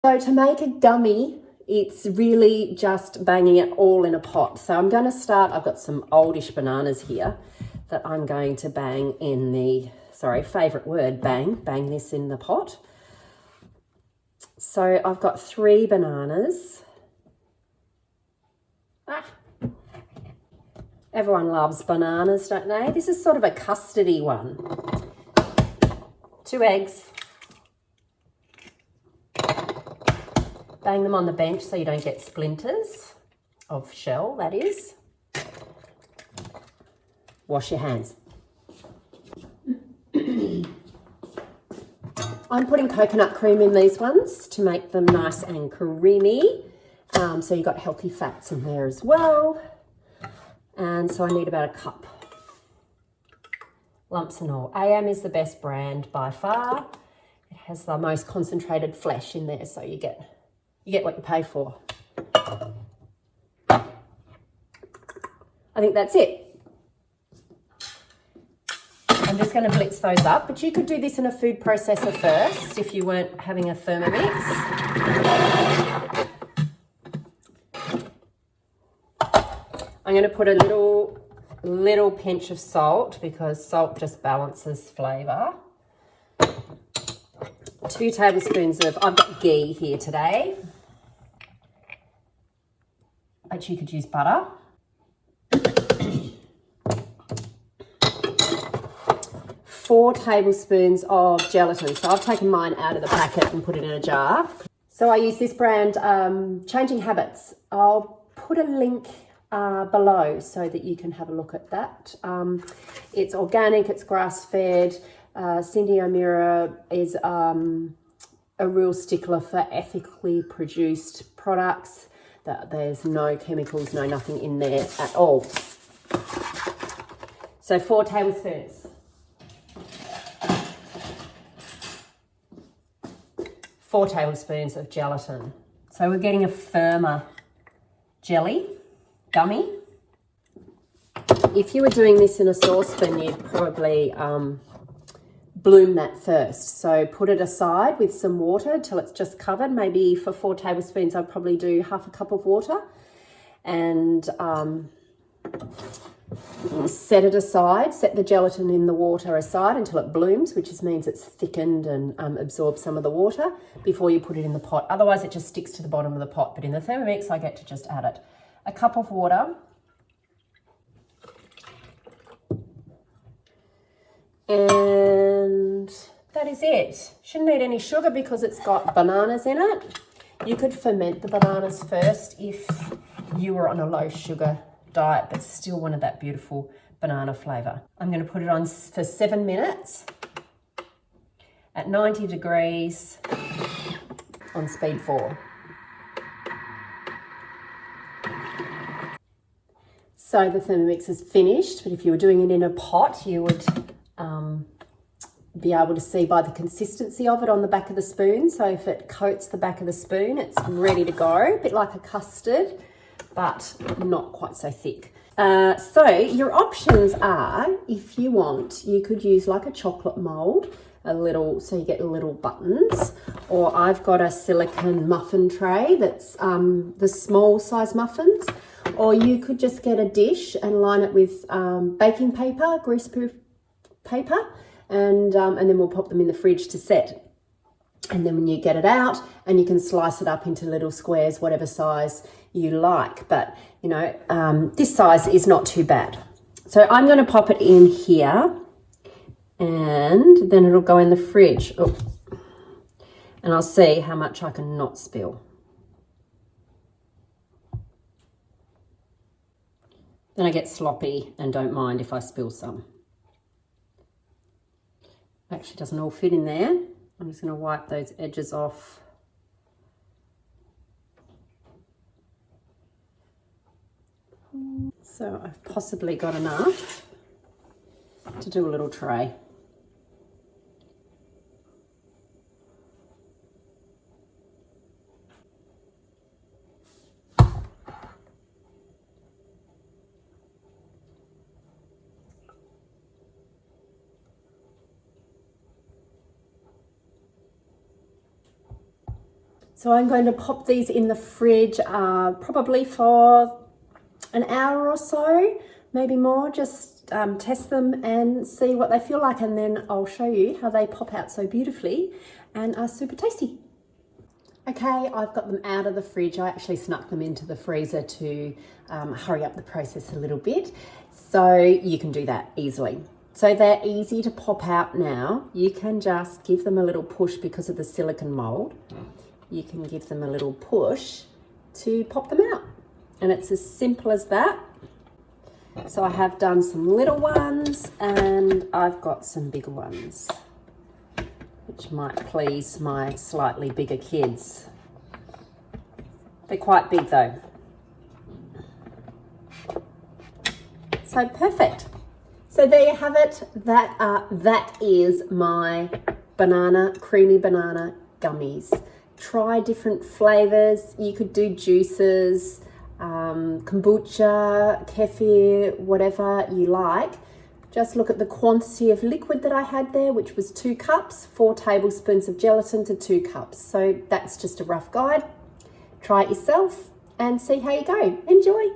So to make a gummy, it's really just banging it all in a pot. So I'm going to start, I've got some oldish bananas here that I'm going to bang in the, favourite word, bang this in the pot. So I've got 3 bananas. Everyone loves bananas, don't they? This is sort of a custardy one. 2 eggs. Bang them on the bench so you don't get splinters of shell, that is. Wash your hands. I'm putting coconut cream in these ones to make them nice and creamy. So you've got healthy fats in there as well. And so I need about a cup. Lumps and all. AM is the best brand by far. It has the most concentrated flesh in there, so you get what you pay for. I think that's it. I'm just going to blitz those up, but you could do this in a food processor first if you weren't having a Thermomix. I'm going to put a little pinch of salt because salt just balances flavour. 2 tablespoons of, I've got ghee here today, but you could use butter. 4 tablespoons of gelatin. So I've taken mine out of the packet and put it in a jar. So I use this brand, Changing Habits. I'll put a link below so that you can have a look at that. It's organic, it's grass-fed. Cindy O'Meara is a real stickler for ethically produced products, that there's no chemicals, no nothing in there at all. So 4 tablespoons. 4 tablespoons of gelatin. So we're getting a firmer jelly, gummy. If you were doing this in a saucepan, you'd probably bloom that first. So put it aside with some water till it's just covered. Maybe for 4 tablespoons, I'd probably do half a cup of water and set it aside, set the gelatin in the water aside until it blooms, which means it's thickened and absorbs some of the water before you put it in the pot. Otherwise, it just sticks to the bottom of the pot. But in the Thermomix, I get to just add it. A cup of water. And that is it. Shouldn't need any sugar because it's got bananas in it. You could ferment the bananas first if you were on a low sugar diet but still wanted that beautiful banana flavour. I'm going to put it on for 7 minutes at 90 degrees on speed 4. So the Thermomix is finished, but if you were doing it in a pot, you would be able to see by the consistency of it on the back of the spoon. So if it coats the back of the spoon, it's ready to go, a bit like a custard, but not quite so thick. So your options are, if you want, you could use like a chocolate mold, so you get little buttons, or I've got a silicone muffin tray that's the small size muffins, or you could just get a dish and line it with baking paper, greaseproof paper, and then we'll pop them in the fridge to set. And then when you get it out, and you can slice it up into little squares, whatever size you like. But, you know, this size is not too bad. So I'm going to pop it in here, and then it'll go in the fridge. Oh. And I'll see how much I can not spill. Then I get sloppy and don't mind if I spill some. Actually doesn't all fit in there. I'm just going to wipe those edges off. So I've possibly got enough to do a little tray. So I'm going to pop these in the fridge probably for an hour or so, maybe more, just test them and see what they feel like, and then I'll show you how they pop out so beautifully and are super tasty. Okay, I've got them out of the fridge. I actually snuck them into the freezer to hurry up the process a little bit, so you can do that easily. So they're easy to pop out now. You can just give them a little push because of the silicone mold. You can give them a little push to pop them out, and it's as simple as that. So I have done some little ones and I've got some bigger ones, which might please my slightly bigger kids. They're quite big though. So perfect. So there you have it. That is my creamy banana gummies. Try different flavors. You could do juices, kombucha, kefir, whatever you like. Just look at the quantity of liquid that I had there, which was 2 cups, 4 tablespoons of gelatin to 2 cups. So that's just a rough guide. Try it yourself and see how you go. Enjoy.